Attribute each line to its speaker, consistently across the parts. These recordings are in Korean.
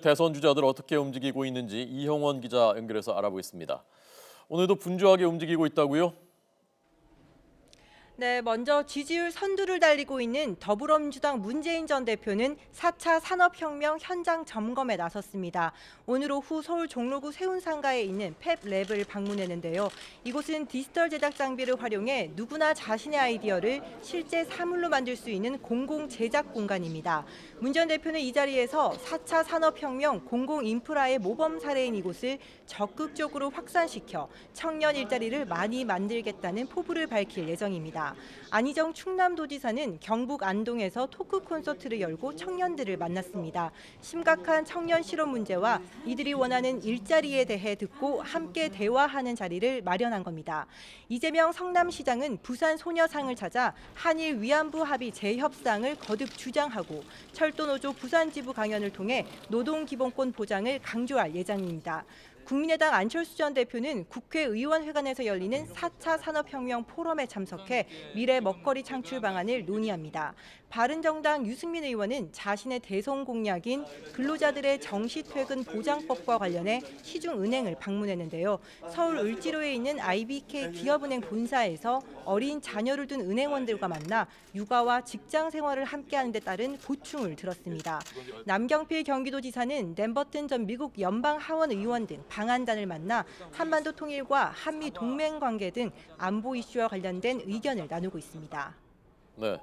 Speaker 1: 대선 주자들 어떻게 움직이고 있는지 이형원 기자 연결해서 알아보겠습니다. 오늘도 분주하게 움직이고 있다고요?
Speaker 2: 네, 먼저 지지율 선두를 달리고 있는 더불어민주당 문재인 전 대표는 4차 산업혁명 현장 점검에 나섰습니다. 오늘 오후 서울 종로구 세운상가에 있는 팹랩을 방문했는데요. 이곳은 디지털 제작 장비를 활용해 누구나 자신의 아이디어를 실제 사물로 만들 수 있는 공공 제작 공간입니다. 문 전 대표는 이 자리에서 4차 산업혁명 공공 인프라의 모범 사례인 이곳을 적극적으로 확산시켜 청년 일자리를 많이 만들겠다는 포부를 밝힐 예정입니다. 안희정 충남도지사는 경북 안동에서 토크 콘서트를 열고 청년들을 만났습니다. 심각한 청년 실업 문제와 이들이 원하는 일자리에 대해 듣고 함께 대화하는 자리를 마련한 겁니다. 이재명 성남시장은 부산 소녀상을 찾아 한일 위안부 합의 재협상을 거듭 주장하고 철도노조 부산지부 강연을 통해 노동기본권 보장을 강조할 예정입니다. 국민의당 안철수 전 대표는 국회의원회관에서 열리는 4차 산업혁명 포럼에 참석해 미래 먹거리 창출 방안을 논의합니다. 바른정당 유승민 의원은 자신의 대선 공약인 근로자들의 정시퇴근 보장법과 관련해 시중은행을 방문했는데요. 서울 을지로에 있는 IBK 기업은행 본사에서 어린 자녀를 둔 은행원들과 만나 육아와 직장 생활을 함께하는 데 따른 고충을 들었습니다. 남경필 경기도지사는 램버튼 전 미국 연방하원 의원 등 방한단을 만나 한반도 통일과 한미 동맹 관계 등 안보 이슈와 관련된 의견을 나누고 있습니다.
Speaker 1: 네.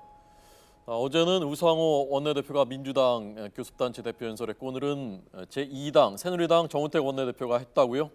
Speaker 1: 어제는 우상호 원내대표가 민주당 교섭단체 대표 연설했고 오늘은 제2당 새누리당 정우택 원내대표가 했다고요?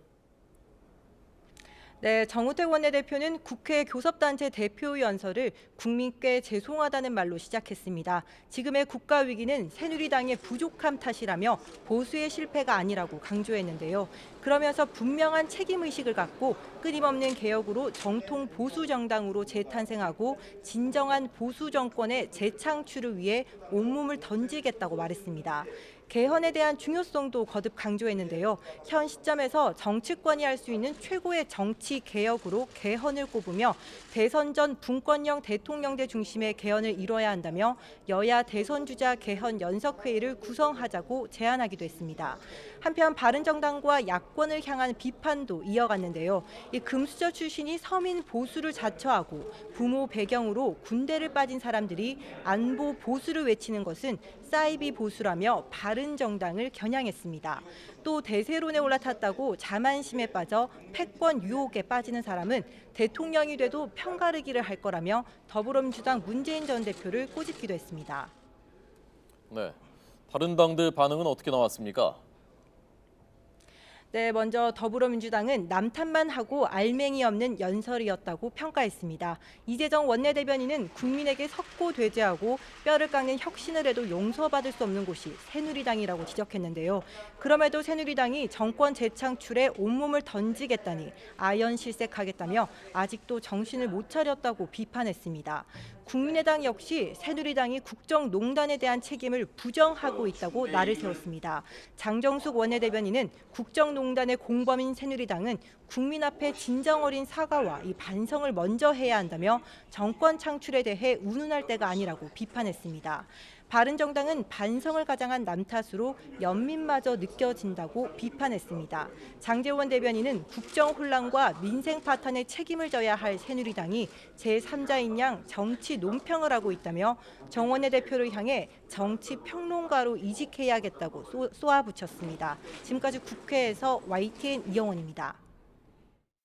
Speaker 2: 네, 정우택 원내대표는 국회 교섭단체 대표 연설을 국민께 죄송하다는 말로 시작했습니다. 지금의 국가 위기는 새누리당의 부족함 탓이라며 보수의 실패가 아니라고 강조했는데요. 그러면서 분명한 책임의식을 갖고 끊임없는 개혁으로 정통 보수 정당으로 재탄생하고 진정한 보수 정권의 재창출을 위해 온몸을 던지겠다고 말했습니다. 개헌에 대한 중요성도 거듭 강조했는데요. 현 시점에서 정치권이 할 수 있는 최고의 정치 개혁으로 개헌을 꼽으며 대선 전 분권형 대통령제 중심의 개헌을 이뤄야 한다며 여야 대선 주자 개헌 연석회의를 구성하자고 제안하기도 했습니다. 한편 바른정당과 야권을 향한 비판도 이어갔는데요. 이 금수저 출신이 서민 보수를 자처하고 부모 배경으로 군대를 빠진 사람들이 안보 보수를 외치는 것은 사이비 보수라며 바른정당을 겨냥했습니다. 또 대세론에 올라탔다고 자만심에 빠져 패권 유혹에 빠지는 사람은 대통령이 돼도 편가르기를 할 거라며 더불어민주당 문재인 전 대표를 꼬집기도 했습니다.
Speaker 1: 네. 다른 당들 반응은 어떻게 나왔습니까?
Speaker 2: 네, 먼저 더불어민주당은 남탓만 하고 알맹이 없는 연설이었다고 평가했습니다. 이재정 원내대변인은 국민에게 석고대죄하고 뼈를 깎는 혁신을 해도 용서받을 수 없는 곳이 새누리당이라고 지적했는데요. 그럼에도 새누리당이 정권 재창출에 온몸을 던지겠다니 아연실색하겠다며 아직도 정신을 못 차렸다고 비판했습니다. 국민의당 역시 새누리당이 국정농단에 대한 책임을 부정하고 있다고 날을 세웠습니다. 장정숙 원내대변인은 국정농단의 공범인 새누리당은 국민 앞에 진정 어린 사과와 이 반성을 먼저 해야 한다며 정권 창출에 대해 운운할 때가 아니라고 비판했습니다. 바른정당은 반성을 가장한 남탓으로 연민마저 느껴진다고 비판했습니다. 장제원 대변인은 국정 혼란과 민생 파탄에 책임을 져야 할 새누리당이 제3자인 양 정치 논평을 하고 있다며 정원내 대표를 향해 정치 평론가로 이직해야겠다고 쏘아붙였습니다. 지금까지 국회에서 YTN 이영원입니다.